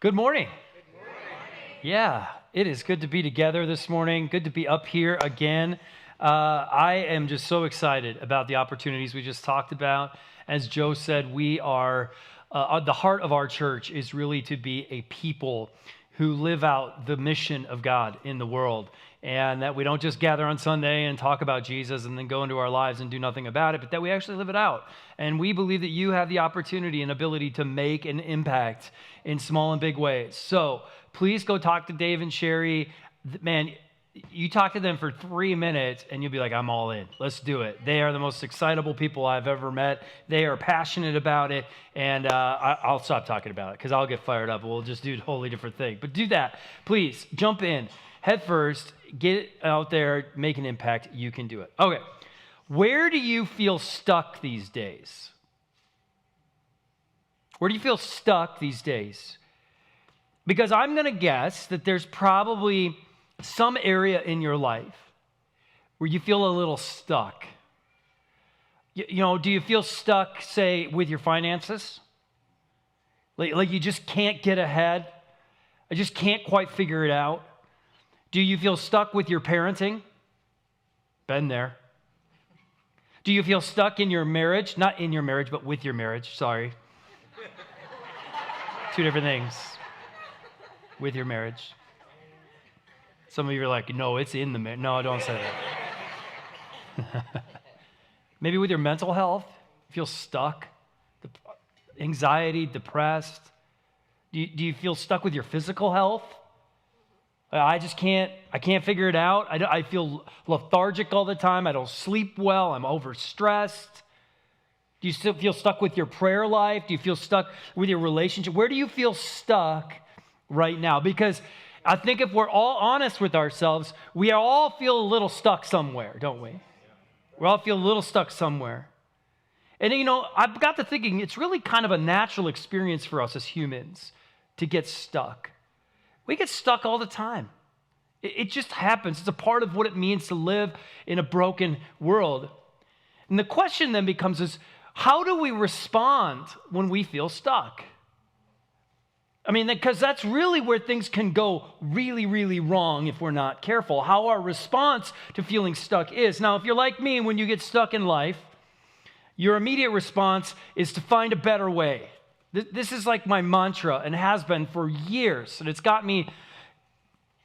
Good morning. Yeah, it is good to be together this morning. Good to be up here again. I am just so excited about the opportunities we just talked about. As Joe said, we are, the heart of our church is really to be a people who live out the mission of God in the world. And that we don't just gather on Sunday and talk about Jesus and then go into our lives and do nothing about it, but that we actually live it out. And we believe that you have the opportunity and ability to make an impact in small and big ways. So please go talk to Dave and Sherry. Man, you talk to them for 3 minutes and you'll be like, I'm all in. Let's do it. They are the most excitable people I've ever met. They are passionate about it. And I'll stop talking about it because I'll get fired up. We'll just do a totally different thing. But do that. Please jump in. Head first. Get out there. Make an impact. You can do it. Okay. Where do you feel stuck these days? Where do you feel stuck these days? Because I'm going to guess that there's probably some area in your life where you feel a little stuck. You know, do you feel stuck, say, with your finances? Like you just can't get ahead? I just can't quite figure it out. Do you feel stuck with your parenting? Been there. Do you feel stuck in your marriage? Not in your marriage, but with your marriage. Sorry. Two different things. With your marriage. Some of you are like, no, it's in the marriage. No, don't say that. Maybe with your mental health, you feel stuck. Anxiety, depressed. Do you feel stuck with your physical health? I can't figure it out. I feel lethargic all the time. I don't sleep well. I'm overstressed. Do you still feel stuck with your prayer life? Do you feel stuck with your relationship? Where do you feel stuck right now? Because I think if we're all honest with ourselves, we all feel a little stuck somewhere, don't we? We all feel a little stuck somewhere. And you know, I've got to thinking it's really kind of a natural experience for us as humans to get stuck. We get stuck all the time. It just happens. It's a part of what it means to live in a broken world. And the question then becomes is, how do we respond when we feel stuck? I mean, because that's really where things can go really, really wrong if we're not careful, how our response to feeling stuck is. Now, if you're like me, when you get stuck in life, your immediate response is to find a better way. This is like my mantra and has been for years. And it's got me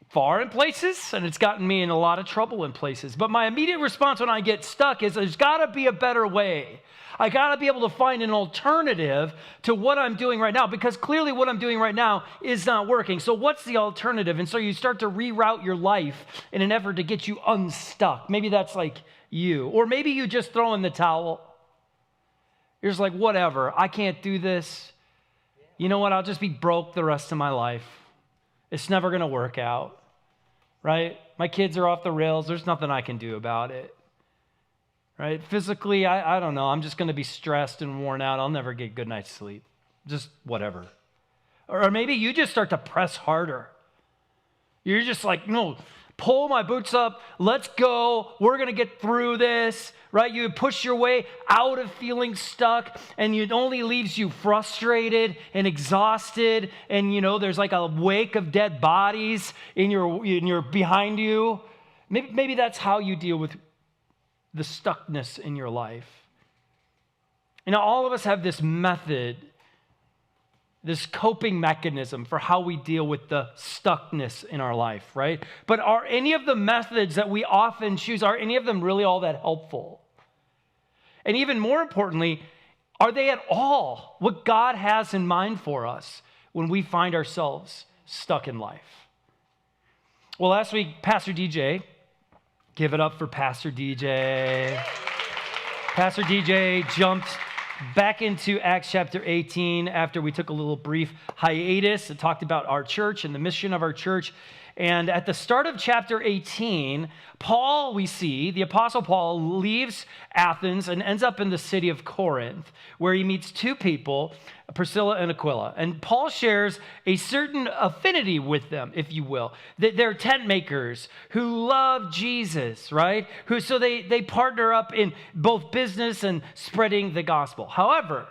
far in places and it's gotten me in a lot of trouble in places. But my immediate response when I get stuck is there's got to be a better way. I got to be able to find an alternative to what I'm doing right now because clearly what I'm doing right now is not working. So what's the alternative? And so you start to reroute your life in an effort to get you unstuck. Maybe that's like you. Or maybe you just throw in the towel. You're just like, whatever, I can't do this. You know what? I'll just be broke the rest of my life. It's never going to work out, right? My kids are off the rails. There's nothing I can do about it, right? Physically, I don't know. I'm just going to be stressed and worn out. I'll never get a good night's sleep. Just whatever. Or maybe you just start to press harder. You're just like, no, pull my boots up. Let's go. We're going to get through this, right? You push your way out of feeling stuck, and it only leaves you frustrated and exhausted. And, you know, there's like a wake of dead bodies in your behind you. Maybe that's how you deal with the stuckness in your life. You know, all of us have this method, this coping mechanism for how we deal with the stuckness in our life, right? But are any of the methods that we often choose, are any of them really all that helpful? And even more importantly, are they at all what God has in mind for us when we find ourselves stuck in life? Well, last week, Pastor DJ, give it up for Pastor DJ. Pastor DJ jumped back into Acts chapter 18 after we took a little brief hiatus and talked about our church and the mission of our church. And at the start of chapter 18, Paul, we see, the Apostle Paul leaves Athens and ends up in the city of Corinth, where he meets two people, Priscilla and Aquila. And Paul shares a certain affinity with them, if you will. They're tent makers who love Jesus, right? So they partner up in both business and spreading the gospel. However,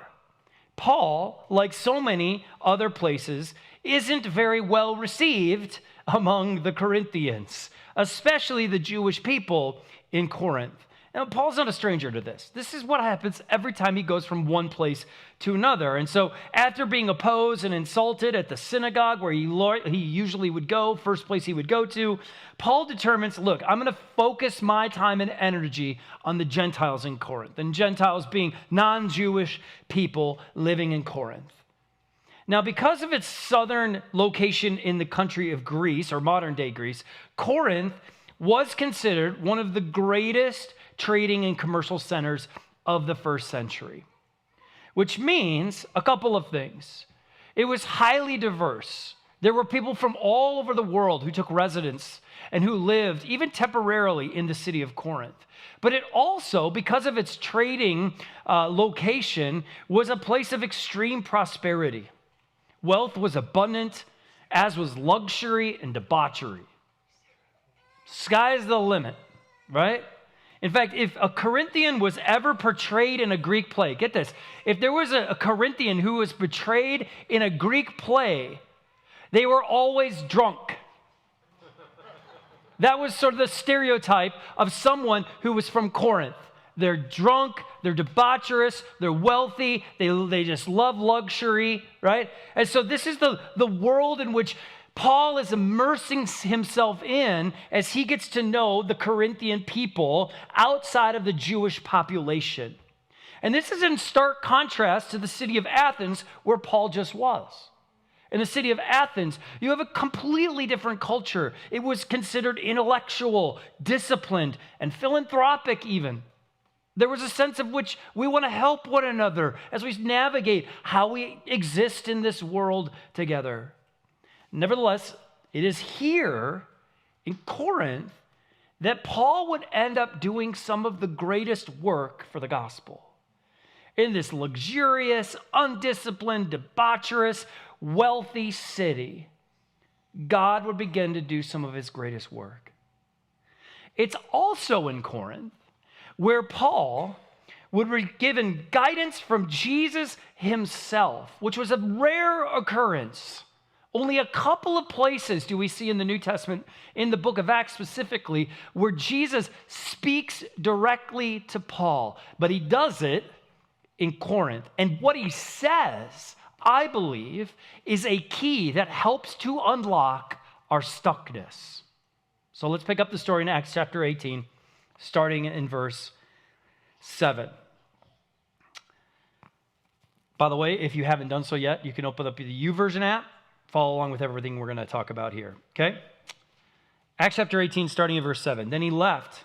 Paul, like so many other places, isn't very well received among the Corinthians, especially the Jewish people in Corinth. Now, Paul's not a stranger to this. This is what happens every time he goes from one place to another. And so after being opposed and insulted at the synagogue where he usually would go, first place he would go to, Paul determines, look, I'm going to focus my time and energy on the Gentiles in Corinth, and Gentiles being non-Jewish people living in Corinth. Now, because of its southern location in the country of Greece, or modern-day Greece, Corinth was considered one of the greatest trading and commercial centers of the first century, which means a couple of things. It was highly diverse. There were people from all over the world who took residence and who lived, even temporarily, in the city of Corinth. But it also, because of its trading location, was a place of extreme prosperity. Wealth was abundant, as was luxury and debauchery. Sky's the limit, right? In fact, if a Corinthian was ever portrayed in a Greek play, get this, if there was a Corinthian who was portrayed in a Greek play, they were always drunk. That was sort of the stereotype of someone who was from Corinth. They're drunk, they're debaucherous, they're wealthy, they just love luxury, right? And so this is the world in which Paul is immersing himself in as he gets to know the Corinthian people outside of the Jewish population. And this is in stark contrast to the city of Athens, where Paul just was. In the city of Athens, you have a completely different culture. It was considered intellectual, disciplined, and philanthropic even. There was a sense of which we want to help one another as we navigate how we exist in this world together. Nevertheless, it is here in Corinth that Paul would end up doing some of the greatest work for the gospel. In this luxurious, undisciplined, debaucherous, wealthy city, God would begin to do some of his greatest work. It's also in Corinth where Paul would be given guidance from Jesus himself, which was a rare occurrence. Only a couple of places do we see in the New Testament, in the book of Acts specifically, where Jesus speaks directly to Paul. But he does it in Corinth. And what he says, I believe, is a key that helps to unlock our stuckness. So let's pick up the story in Acts chapter 18, starting in verse 7. By the way, if you haven't done so yet, you can open up the YouVersion app. Follow along with everything we're going to talk about here, okay? Acts chapter 18, starting in verse 7. Then he left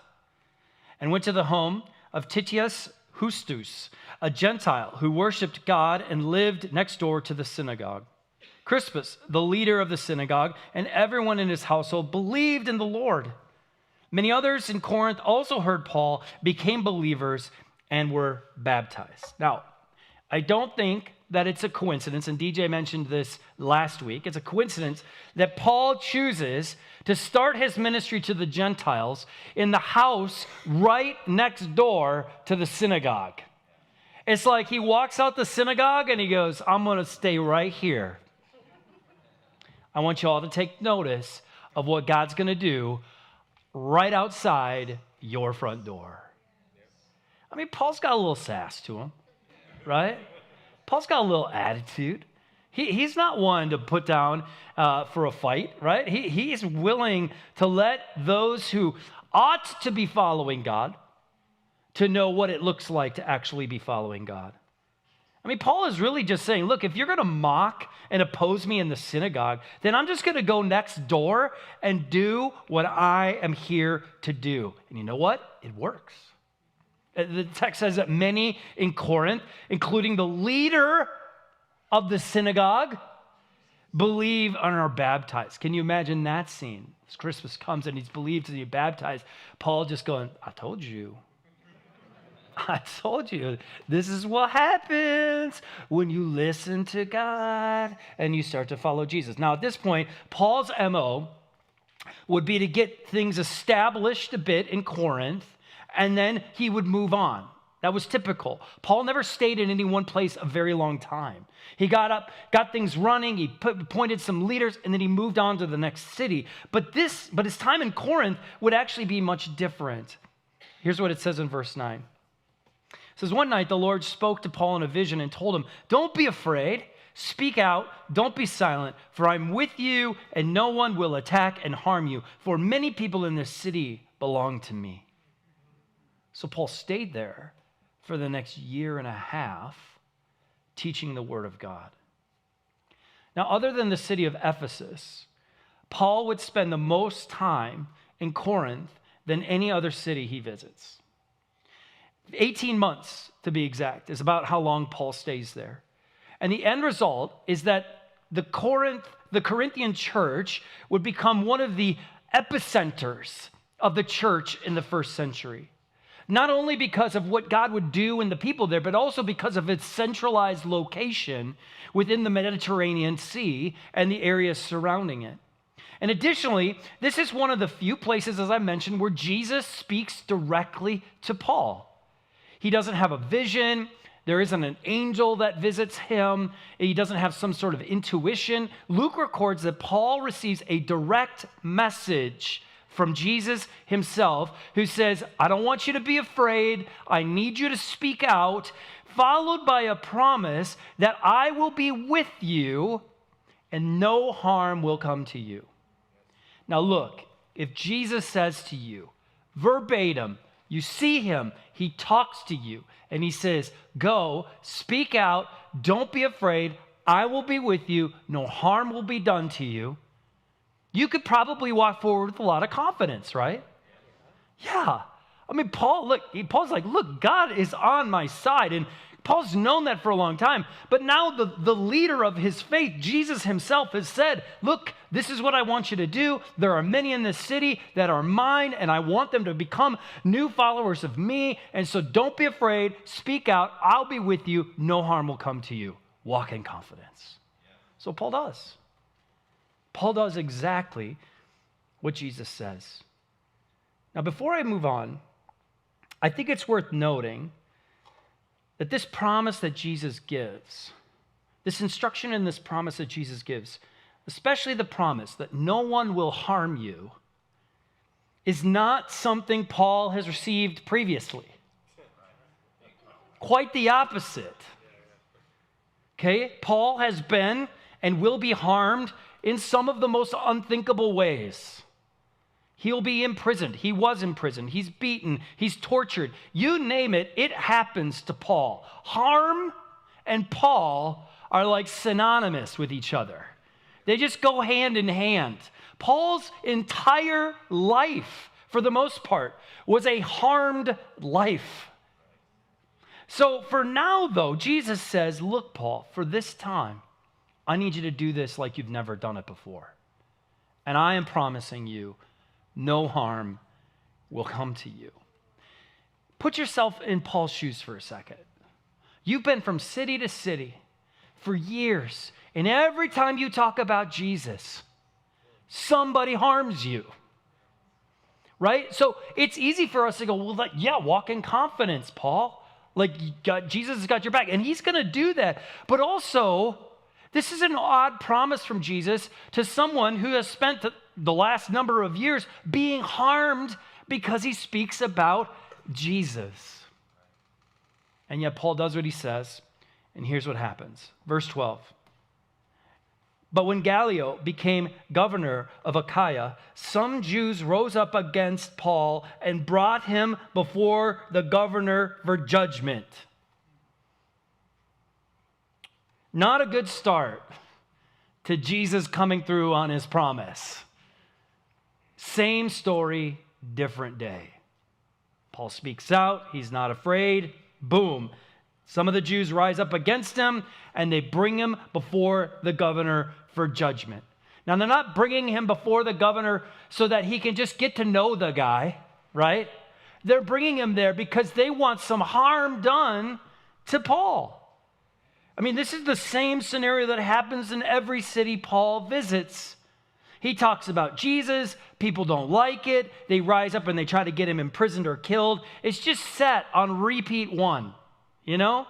and went to the home of Titius Justus, a Gentile who worshiped God and lived next door to the synagogue. Crispus, the leader of the synagogue, and everyone in his household believed in the Lord. Many others in Corinth also heard Paul, became believers, and were baptized. Now, I don't think that it's a coincidence, and DJ mentioned this last week, it's a coincidence that Paul chooses to start his ministry to the Gentiles in the house right next door to the synagogue. It's like he walks out the synagogue and he goes, I'm going to stay right here. I want you all to take notice of what God's going to do right outside your front door. I mean, Paul's got a little sass to him, right? Paul's got a little attitude. He's not one to put down for a fight, right? He's willing to let those who ought to be following God to know what it looks like to actually be following God. I mean, Paul is really just saying, look, if you're going to mock and oppose me in the synagogue, then I'm just going to go next door and do what I am here to do. And you know what? It works. The text says that many in Corinth, including the leader of the synagogue, believe and are baptized. Can you imagine that scene? As Crispus comes and he's believed to be baptized, Paul just going, I told you. I told you, this is what happens when you listen to God and you start to follow Jesus. Now, at this point, Paul's MO would be to get things established a bit in Corinth, and then he would move on. That was typical. Paul never stayed in any one place a very long time. He got up, got things running, he appointed some leaders, and then he moved on to the next city. But his time in Corinth would actually be much different. Here's what it says in verse 9. It says, one night the Lord spoke to Paul in a vision and told him, don't be afraid, speak out, don't be silent, for I'm with you and no one will attack and harm you, for many people in this city belong to me. So Paul stayed there for the next year and a half, teaching the word of God. Now, other than the city of Ephesus, Paul would spend the most time in Corinth than any other city he visits. 18 months, to be exact, is about how long Paul stays there. And the end result is that the Corinthian church would become one of the epicenters of the church in the first century. Not only because of what God would do in the people there, but also because of its centralized location within the Mediterranean Sea and the areas surrounding it. And additionally, this is one of the few places, as I mentioned, where Jesus speaks directly to Paul. He doesn't have a vision. There isn't an angel that visits him. He doesn't have some sort of intuition. Luke records that Paul receives a direct message from Jesus himself, who says, I don't want you to be afraid. I need you to speak out, followed by a promise that I will be with you and no harm will come to you. Now look, if Jesus says to you, verbatim, you see him, he talks to you, and he says, go, speak out, don't be afraid, I will be with you, no harm will be done to you. You could probably walk forward with a lot of confidence, right? Yeah. I mean, Paul's like, look, God is on my side. And Paul's known that for a long time. But now the leader of his faith, Jesus himself, has said, look, this is what I want you to do. There are many in this city that are mine, and I want them to become new followers of me. And so don't be afraid. Speak out. I'll be with you. No harm will come to you. Walk in confidence. So Paul does. Paul does exactly what Jesus says. Now, before I move on, I think it's worth noting that this promise that Jesus gives, this instruction and this promise that Jesus gives, especially the promise that no one will harm you, is not something Paul has received previously. Quite the opposite. Okay? Paul has been and will be harmed in some of the most unthinkable ways. He'll be imprisoned. He was imprisoned. He's beaten. He's tortured. You name it, it happens to Paul. Harm and Paul are like synonymous with each other. They just go hand in hand. Paul's entire life, for the most part, was a harmed life. So for now, though, Jesus says, look, Paul, for this time, I need you to do this like you've never done it before. And I am promising you, no harm will come to you. Put yourself in Paul's shoes for a second. You've been from city to city for years, and every time you talk about Jesus, somebody harms you. Right? So it's easy for us to go, well, yeah, walk in confidence, Paul. Like, Jesus has got your back, and he's going to do that. But also, this is an odd promise from Jesus to someone who has spent the last number of years being harmed because he speaks about Jesus. And yet Paul does what he says, and here's what happens. Verse 12. But when Gallio became governor of Achaia, some Jews rose up against Paul and brought him before the governor for judgment. Not a good start to Jesus coming through on his promise. Same story, different day. Paul speaks out. He's not afraid. Boom. Some of the Jews rise up against him, and they bring him before the governor for judgment. Now, they're not bringing him before the governor so that he can just get to know the guy, right? They're bringing him there because they want some harm done to Paul. I mean, this is the same scenario that happens in every city Paul visits. He talks about Jesus. People don't like it. They rise up and they try to get him imprisoned or killed. It's just set on repeat one, you know?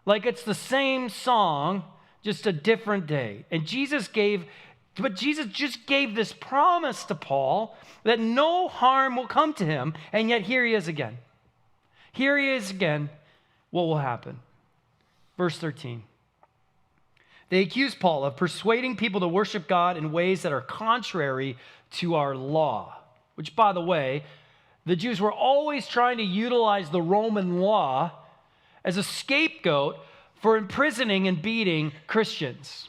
Like it's the same song, just a different day. And Jesus just gave this promise to Paul that no harm will come to him. And yet here he is again. Here he is again. What will happen? Verse 13. They accuse Paul of persuading people to worship God in ways that are contrary to our law, which, by the way, the Jews were always trying to utilize the Roman law as a scapegoat for imprisoning and beating Christians,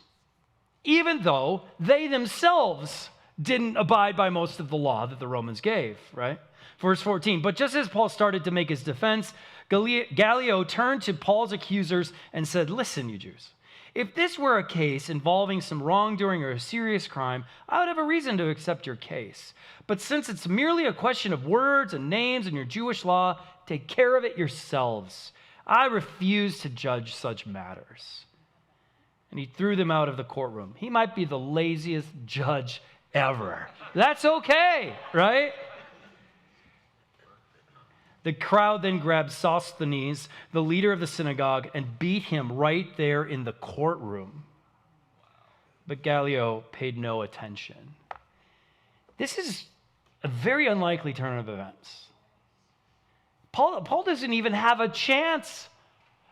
even though they themselves didn't abide by most of the law that the Romans gave, right? Verse 14, but just as Paul started to make his defense, Gallio turned to Paul's accusers and said, listen, you Jews, if this were a case involving some wrongdoing or a serious crime, I would have a reason to accept your case. But since it's merely a question of words and names in your Jewish law, take care of it yourselves. I refuse to judge such matters. And he threw them out of the courtroom. He might be the laziest judge ever. That's okay, right? The crowd then grabbed Sosthenes, the leader of the synagogue, and beat him right there in the courtroom. But Gallio paid no attention. This is a very unlikely turn of events. Paul doesn't even have a chance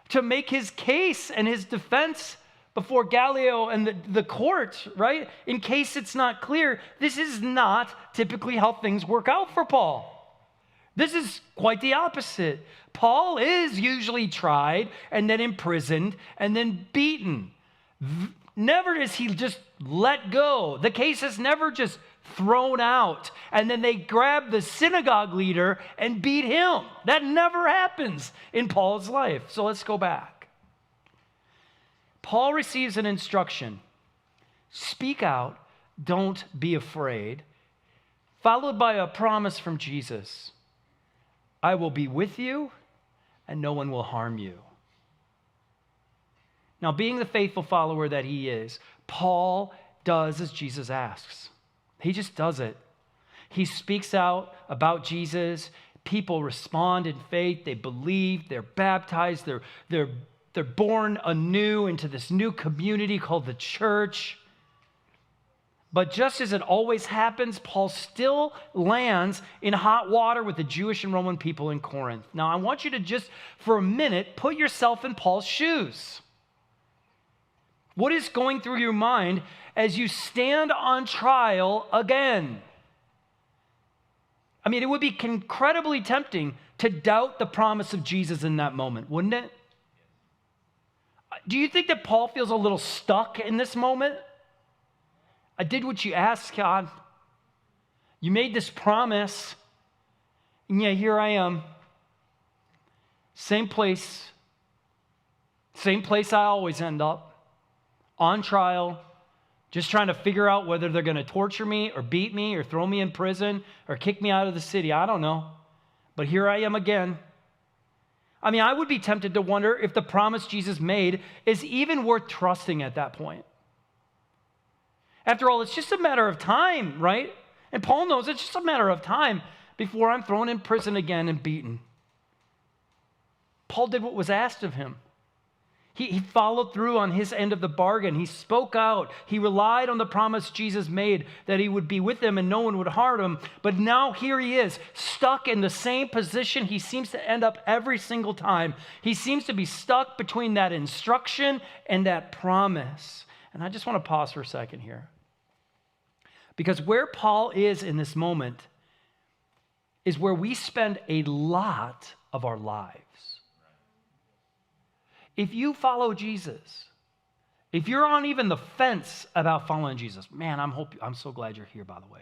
to make his case and his defense before Gallio and the court, right? In case it's not clear, this is not typically how things work out for Paul. This is quite the opposite. Paul is usually tried and then imprisoned and then beaten. Never is he just let go. The case is never just thrown out and then they grab the synagogue leader and beat him. That never happens in Paul's life. So let's go back. Paul receives an instruction. Speak out, don't be afraid, followed by a promise from Jesus. I will be with you, and no one will harm you. Now, being the faithful follower that he is, Paul does as Jesus asks. He just does it. He speaks out about Jesus. People respond in faith. They believe. They're baptized. They're born anew into this new community called the church. But just as it always happens, Paul still lands in hot water with the Jewish and Roman people in Corinth. Now, I want you to just, for a minute, put yourself in Paul's shoes. What is going through your mind as you stand on trial again? I mean, it would be incredibly tempting to doubt the promise of Jesus in that moment, wouldn't it? Do you think that Paul feels a little stuck in this moment? I did what you asked, God. You made this promise, and yet here I am. Same place I always end up, on trial, just trying to figure out whether they're going to torture me or beat me or throw me in prison or kick me out of the city. I don't know. But here I am again. I mean, I would be tempted to wonder if the promise Jesus made is even worth trusting at that point. After all, it's just a matter of time, right? And Paul knows it's just a matter of time before I'm thrown in prison again and beaten. Paul did what was asked of him. He followed through on his end of the bargain. He spoke out. He relied on the promise Jesus made that he would be with them and no one would harm him. But now here he is, stuck in the same position he seems to end up every single time. He seems to be stuck between that instruction and that promise. And I just want to pause for a second here. Because where Paul is in this moment is where we spend a lot of our lives. If you follow Jesus, if you're on even the fence about following Jesus, man, I'm so glad you're here, by the way.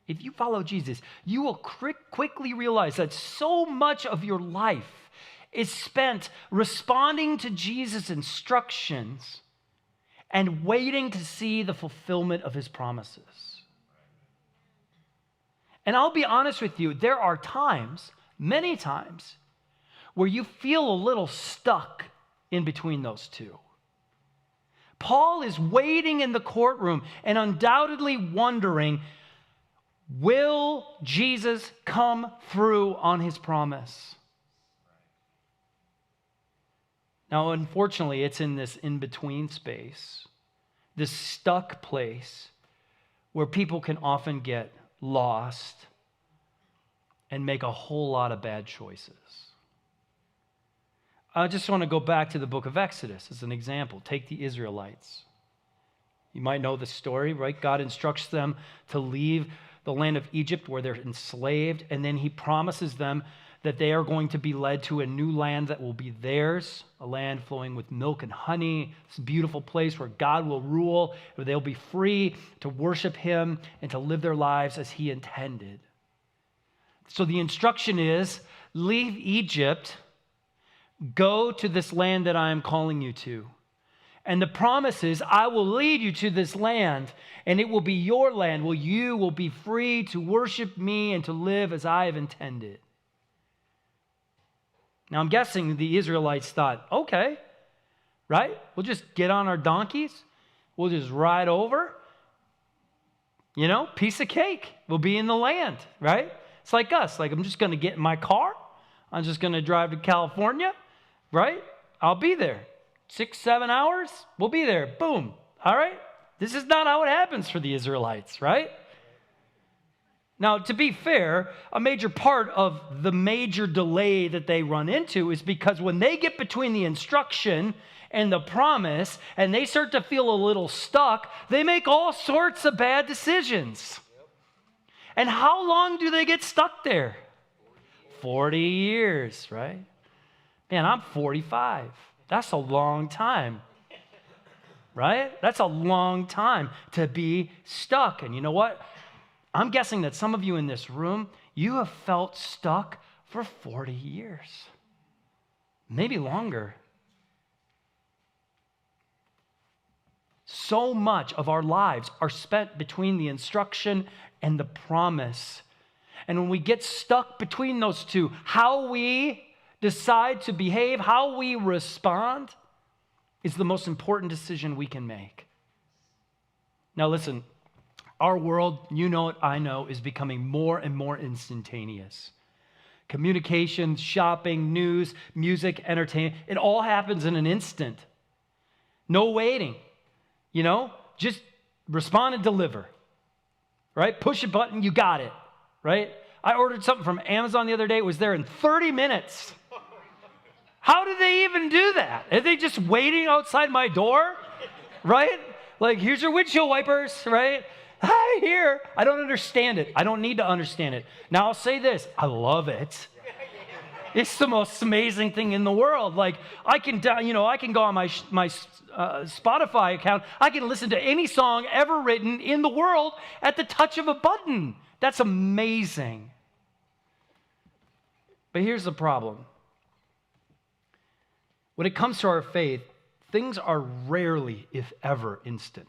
If you follow Jesus, you will quickly realize that so much of your life is spent responding to Jesus' instructions and waiting to see the fulfillment of his promises. And I'll be honest with you, there are times, many times, where you feel a little stuck in between those two. Paul is waiting in the courtroom and undoubtedly wondering, will Jesus come through on his promise? Now, unfortunately, it's in this in-between space, this stuck place where people can often get lost and make a whole lot of bad choices. I just want to go back to the book of Exodus as an example. Take the Israelites. You might know the story, right? God instructs them to leave the land of Egypt where they're enslaved, and then he promises them that they are going to be led to a new land that will be theirs, a land flowing with milk and honey, this beautiful place where God will rule, where they'll be free to worship him and to live their lives as he intended. So the instruction is, leave Egypt, go to this land that I am calling you to. And the promise is, I will lead you to this land, and it will be your land, where you will be free to worship me and to live as I have intended. Now, I'm guessing the Israelites thought, okay, right? We'll just get on our donkeys. We'll just ride over. Piece of cake. We'll be in the land, right? It's like us. Like, I'm just going to get in my car. I'm just going to drive to California, right? I'll be there. 6-7 hours, we'll be there. Boom. All right? This is not how it happens for the Israelites, right? Now, to be fair, a major part of the major delay that they run into is because when they get between the instruction and the promise and they start to feel a little stuck, they make all sorts of bad decisions. And how long do they get stuck there? 40 years, right? Man, I'm 45. That's a long time, right? That's a long time to be stuck. And you know what? I'm guessing that some of you in this room, you have felt stuck for 40 years, maybe longer. So much of our lives are spent between the instruction and the promise. And when we get stuck between those two, how we decide to behave, how we respond, is the most important decision we can make. Now listen, our world, you know it, I know, is becoming more and more instantaneous. Communication, shopping, news, music, entertainment, it all happens in an instant. No waiting, just respond and deliver, right? Push a button, you got it, right? I ordered something from Amazon the other day, it was there in 30 minutes. How did they even do that? Are they just waiting outside my door, right? Like, here's your windshield wipers, right? Hi, here. I don't understand it. I don't need to understand it. Now, I'll say this. I love it. It's the most amazing thing in the world. Like, I can go on my Spotify account. I can listen to any song ever written in the world at the touch of a button. That's amazing. But here's the problem. When it comes to our faith, things are rarely, if ever, instant.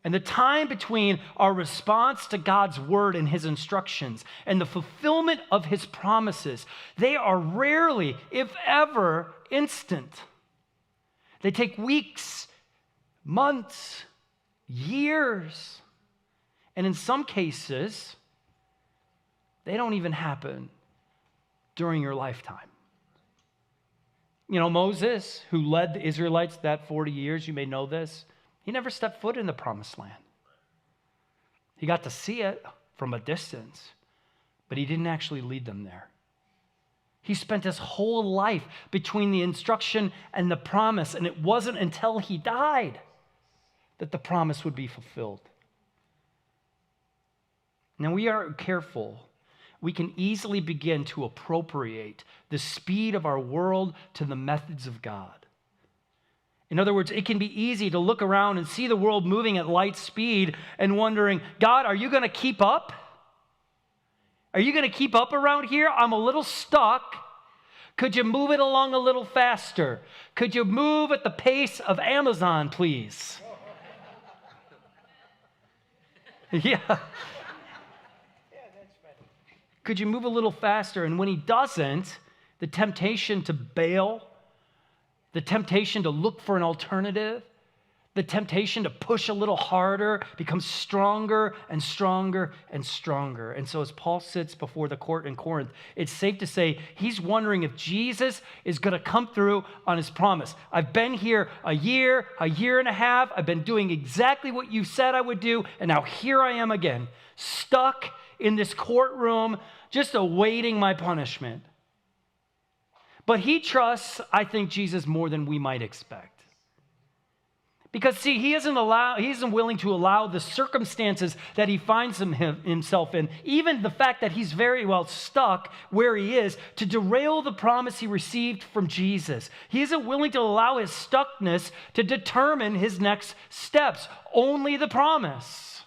And the time between our response to God's word and his instructions and the fulfillment of his promises, they are rarely, if ever, instant. They take weeks, months, years, and in some cases, they don't even happen during your lifetime. Moses, who led the Israelites that 40 years, you may know this, he never stepped foot in the promised land. He got to see it from a distance, but he didn't actually lead them there. He spent his whole life between the instruction and the promise, and it wasn't until he died that the promise would be fulfilled. Now, we are careful. We can easily begin to appropriate the speed of our world to the methods of God. In other words, it can be easy to look around and see the world moving at light speed and wondering, God, are you going to keep up? Are you going to keep up around here? I'm a little stuck. Could you move it along a little faster? Could you move at the pace of Amazon, please? Yeah. Could you move a little faster? And when he doesn't, the temptation to bail the temptation to look for an alternative, the temptation to push a little harder becomes stronger and stronger and stronger. And so as Paul sits before the court in Corinth, it's safe to say he's wondering if Jesus is going to come through on his promise. I've been here a year and a half. I've been doing exactly what you said I would do. And now here I am again, stuck in this courtroom, just awaiting my punishment. But he trusts, I think, Jesus more than we might expect. Because, see, he isn't willing to allow the circumstances that he finds himself in, even the fact that he's very well stuck where he is, to derail the promise he received from Jesus. He isn't willing to allow his stuckness to determine his next steps, only the promise.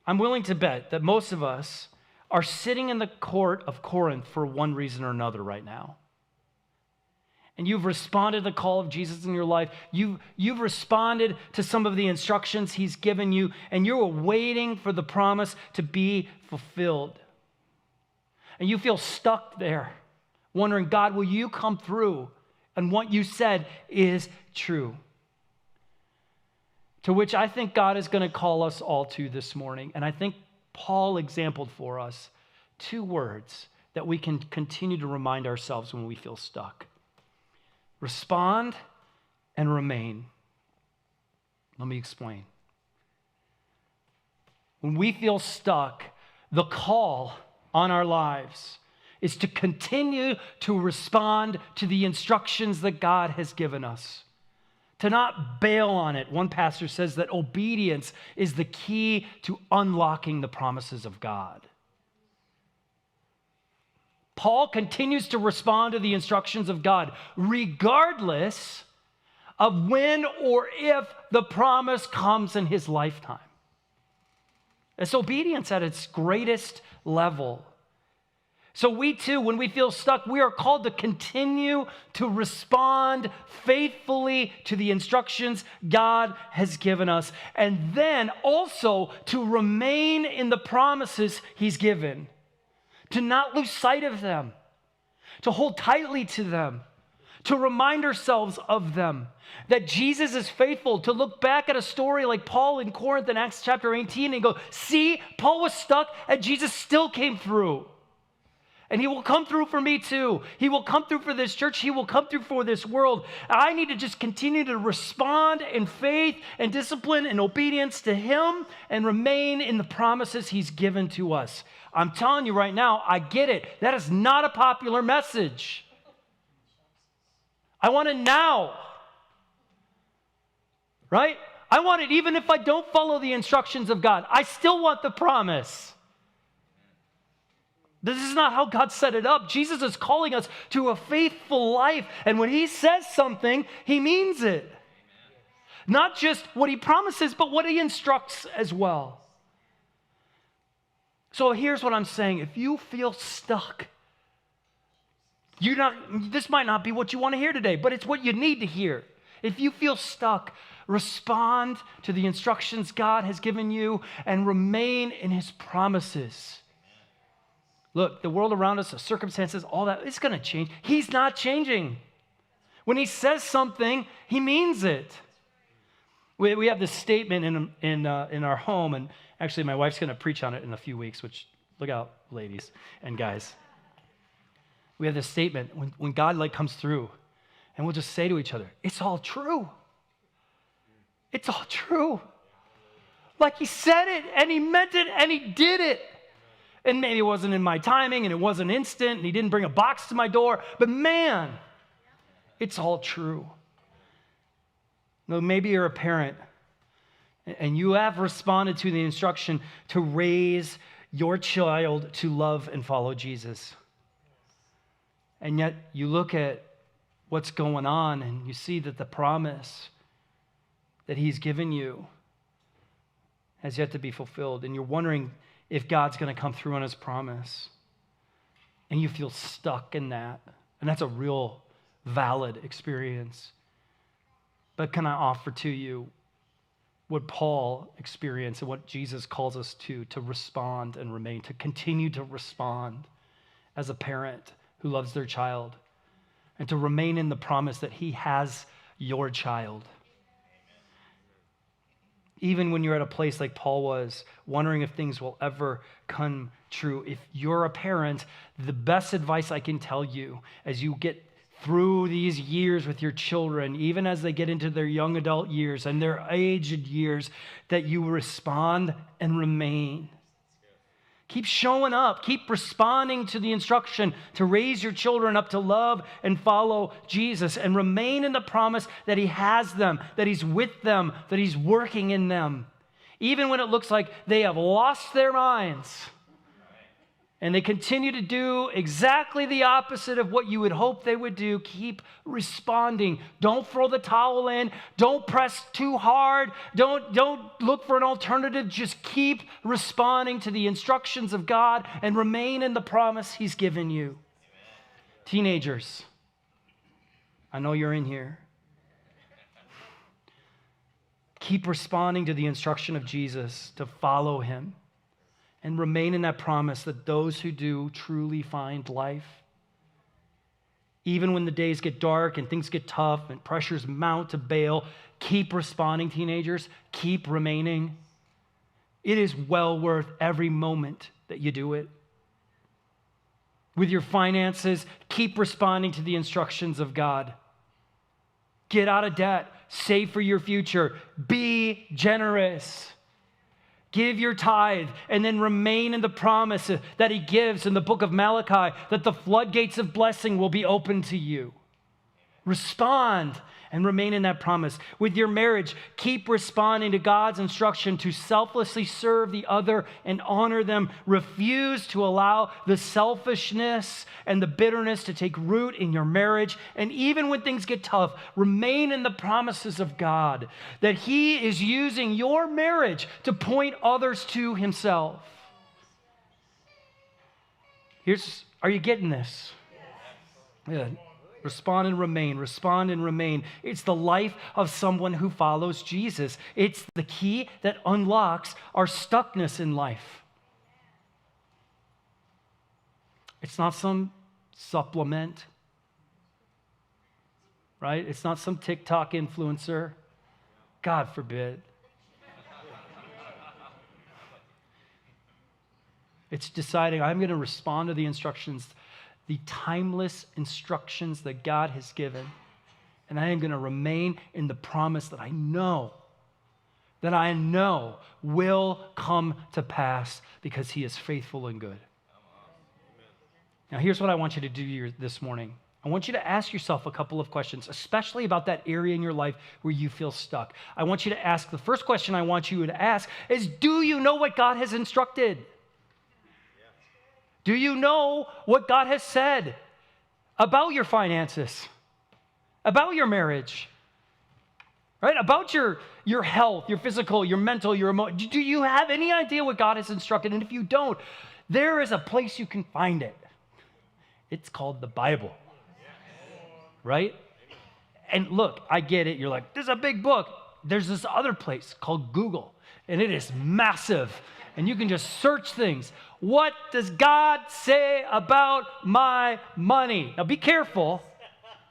I'm willing to bet that most of us are sitting in the court of Corinth for one reason or another right now. And you've responded to the call of Jesus in your life. You've responded to some of the instructions he's given you, and you're waiting for the promise to be fulfilled. And you feel stuck there, wondering, God, will you come through? And what you said is true. To which I think God is going to call us all to this morning. And I think Paul exampled for us 2 words that we can continue to remind ourselves when we feel stuck. Respond and remain. Let me explain. When we feel stuck, the call on our lives is to continue to respond to the instructions that God has given us, to not bail on it. One pastor says that obedience is the key to unlocking the promises of God. Paul continues to respond to the instructions of God, regardless of when or if the promise comes in his lifetime. It's obedience at its greatest level. So we too, when we feel stuck, we are called to continue to respond faithfully to the instructions God has given us, and then also to remain in the promises he's given. To not lose sight of them, to hold tightly to them, to remind ourselves of them, that Jesus is faithful, to look back at a story like Paul in Corinth in Acts chapter 18 and go, see, Paul was stuck and Jesus still came through. And he will come through for me too. He will come through for this church. He will come through for this world. I need to just continue to respond in faith and discipline and obedience to him and remain in the promises he's given to us. I'm telling you right now, I get it. That is not a popular message. I want it now. Right? I want it even if I don't follow the instructions of God. I still want the promise. This is not how God set it up. Jesus is calling us to a faithful life. And when he says something, he means it. Amen. Not just what he promises, but what he instructs as well. So here's what I'm saying. If you feel stuck, this might not be what you want to hear today, but it's what you need to hear. If you feel stuck, respond to the instructions God has given you and remain in his promises. Look, the world around us, the circumstances, all that, it's going to change. He's not changing. When he says something, he means it. We have this statement in our home, and actually my wife's going to preach on it in a few weeks, which, look out, ladies and guys. We have this statement when God comes through, and we'll just say to each other, it's all true. It's all true. Like he said it, and he meant it, and he did it. And maybe it wasn't in my timing, and it wasn't instant, and he didn't bring a box to my door, but man, it's all true. No, maybe you're a parent, and you have responded to the instruction to raise your child to love and follow Jesus. And yet you look at what's going on, and you see that the promise that he's given you has yet to be fulfilled, and you're wondering if God's going to come through on his promise. And you feel stuck in that. And that's a real valid experience. But can I offer to you what Paul experienced and what Jesus calls us to respond and remain, to continue to respond as a parent who loves their child. and to remain in the promise that he has your child. Even when you're at a place like Paul was, wondering if things will ever come true. If you're a parent, the best advice I can tell you as you get through these years with your children, even as they get into their young adult years and their aged years, that you respond and remain. Keep showing up. Keep responding to the instruction to raise your children up to love and follow Jesus, and remain in the promise that he has them, that he's with them, that he's working in them. Even when it looks like they have lost their minds and they continue to do exactly the opposite of what you would hope they would do, keep responding. Don't throw the towel in. Don't press too hard. Don't look for an alternative. Just keep responding to the instructions of God and remain in the promise he's given you. Amen. Teenagers, I know you're in here. Keep responding to the instruction of Jesus to follow him. And remain in that promise that those who do truly find life. Even when the days get dark and things get tough and pressures mount to bail, keep responding, teenagers. Keep remaining. It is well worth every moment that you do it. With your finances, keep responding to the instructions of God. Get out of debt. Save for your future. Be generous. Give your tithe, and then remain in the promise that he gives in the book of Malachi, that the floodgates of blessing will be open to you. Respond and remain in that promise. With your marriage, keep responding to God's instruction to selflessly serve the other and honor them. Refuse to allow the selfishness and the bitterness to take root in your marriage. And even when things get tough, remain in the promises of God, that he is using your marriage to point others to himself. Are you getting this? Yeah. Respond and remain. Respond and remain. It's the life of someone who follows Jesus. It's the key that unlocks our stuckness in life. It's not some supplement, right? It's not some TikTok influencer. God forbid. It's deciding I'm going to respond to the instructions, the timeless instructions that God has given. And I am going to remain in the promise that I know will come to pass because he is faithful and good. Now, here's what I want you to do this morning. I want you to ask yourself a couple of questions, especially about that area in your life where you feel stuck. I want you to ask, the first question I want you to ask is, do you know what God has instructed? Do you know what God has said about your finances, about your marriage, right? About your health, your physical, your mental, your emotional? Do you have any idea what God has instructed? And if you don't, there is a place you can find it. It's called the Bible, right? And look, I get it. You're like, there's a big book. There's this other place called Google, and it is massive. And you can just search things. What does God say about my money? Now be careful,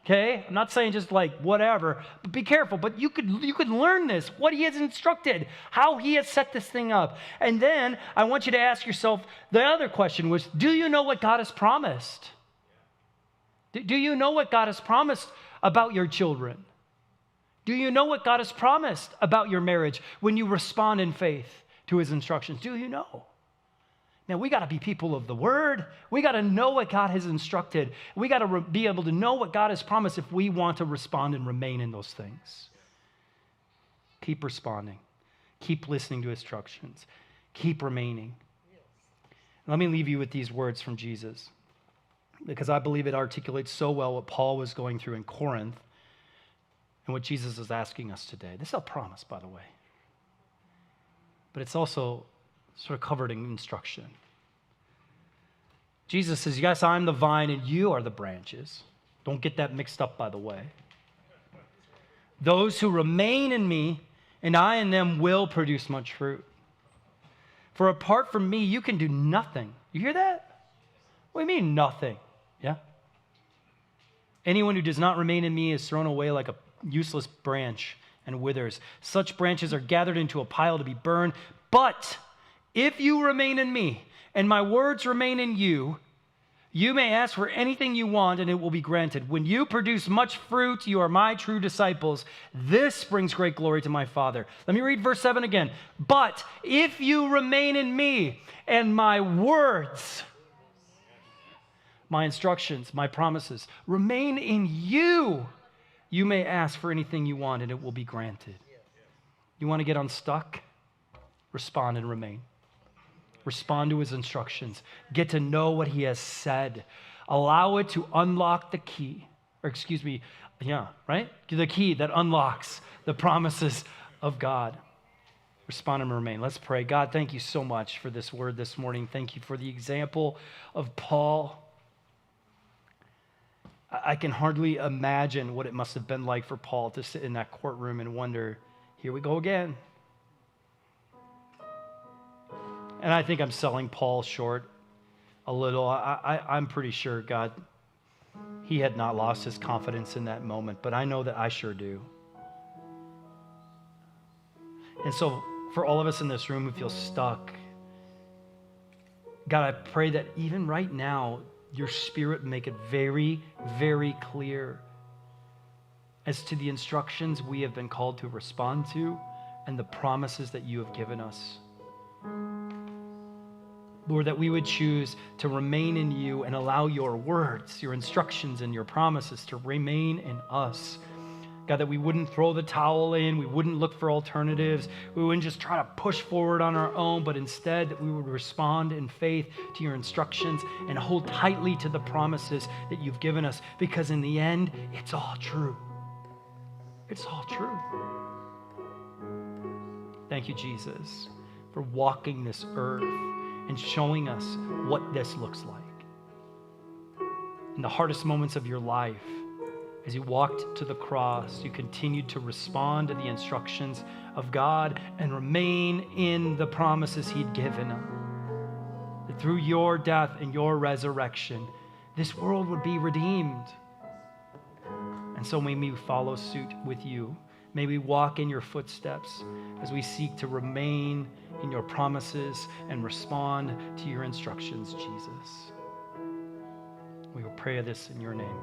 okay? I'm not saying just like whatever, but be careful. But you could learn this, what he has instructed, how he has set this thing up. And then I want you to ask yourself, the other question was, do you know what God has promised? Do you know what God has promised about your children? Do you know what God has promised about your marriage when you respond in faith to his instructions? Do you know? Now, we got to be people of the word. We got to know what God has instructed. We got to be able to know what God has promised if we want to respond and remain in those things. Keep responding. Keep listening to instructions. Keep remaining. Let me leave you with these words from Jesus, because I believe it articulates so well what Paul was going through in Corinth and what Jesus is asking us today. This is a promise, by the way. But it's also sort of covered in instruction. Jesus says, yes, I'm the vine and you are the branches. Don't get that mixed up, by the way. Those who remain in me and I in them will produce much fruit. For apart from me, you can do nothing. You hear that? What do you mean nothing? Yeah? Anyone who does not remain in me is thrown away like a useless branch and withers. Such branches are gathered into a pile to be burned. But if you remain in me and my words remain in you, you may ask for anything you want and it will be granted. When you produce much fruit, you are my true disciples. This brings great glory to my Father. Let me read verse 7 again. But if you remain in me and my words, my instructions, my promises, remain in you, you may ask for anything you want and it will be granted. You want to get unstuck? Respond and remain. Respond to his instructions. Get to know what he has said. Allow it to unlock the key. The key that unlocks the promises of God. Respond and remain. Let's pray. God, thank you so much for this word this morning. Thank you for the example of Paul. I can hardly imagine what it must have been like for Paul to sit in that courtroom and wonder, here we go again. And I think I'm selling Paul short a little. I'm pretty sure, God, he had not lost his confidence in that moment, but I know that I sure do. And so for all of us in this room who feel stuck, God, I pray that even right now, your Spirit make it very, very clear as to the instructions we have been called to respond to and the promises that you have given us. Lord, that we would choose to remain in you and allow your words, your instructions, and your promises to remain in us. God, that we wouldn't throw the towel in, we wouldn't look for alternatives, we wouldn't just try to push forward on our own, but instead that we would respond in faith to your instructions and hold tightly to the promises that you've given us, because in the end, it's all true. It's all true. Thank you, Jesus, for walking this earth and showing us what this looks like. In the hardest moments of your life, as you walked to the cross, you continued to respond to the instructions of God and remain in the promises he'd given. That through your death and your resurrection, this world would be redeemed. And so may we follow suit with you. May we walk in your footsteps as we seek to remain in your promises and respond to your instructions, Jesus. We will pray this in your name.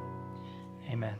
Amen.